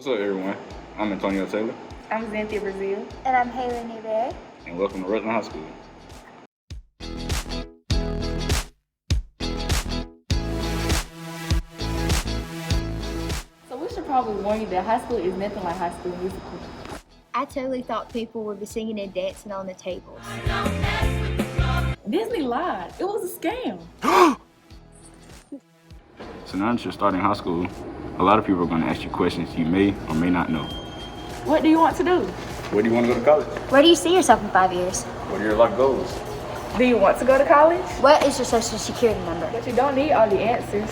What's up, everyone? I'm Antonio Taylor. I'm Xanthia Brazil. And I'm Haley Newberry. And welcome to Rutland High School. So we should probably warn you that high school is nothing like High School Musical. I totally thought people would be singing and dancing on the tables. Disney lied. It was a scam. So now that you're starting high school, a lot of people are going to ask you questions you may or may not know. What do you want to do? Where do you want to go to college? Where do you see yourself in 5 years? What are your life goals? Do you want to go to college? What is your social security number? But you don't need all the answers.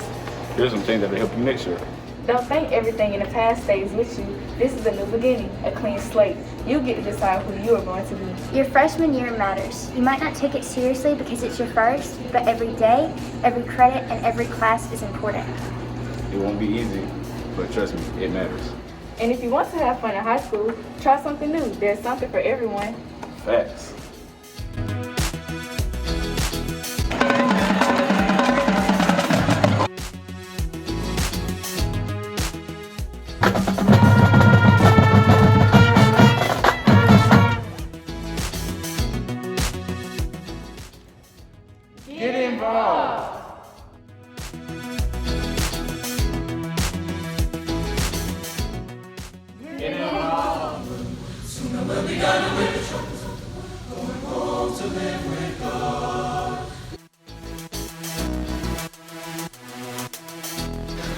Here's some things that will help you next year. Don't think everything in the past stays with you. This is a new beginning, a clean slate. You get to decide who you are going to be. Your freshman year matters. You might not take it seriously because it's your first, but every day, every credit, and every class is important. It won't be easy, but trust me, it matters. And if you want to have fun in high school, try something new. There's something for everyone. Facts. Get involved. Get involved. Sooner we'll be done with the troubles, going home to live with God.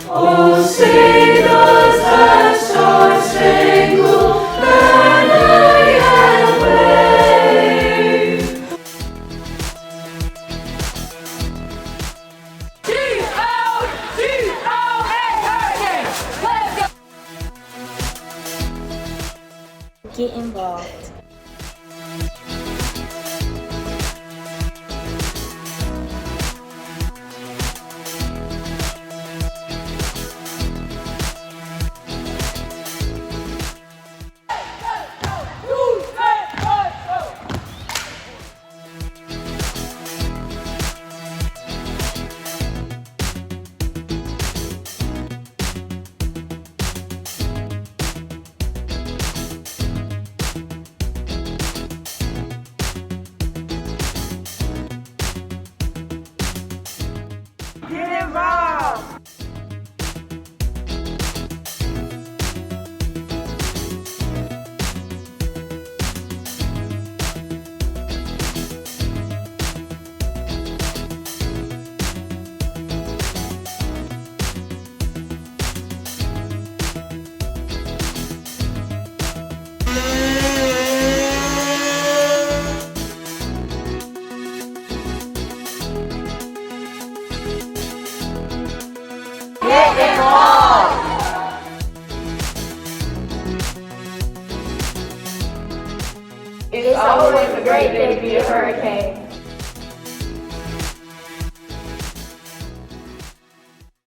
Oh, say does that star-spangled banner yet wave? Get involved. Get involved! It's always a great day to be a hurricane.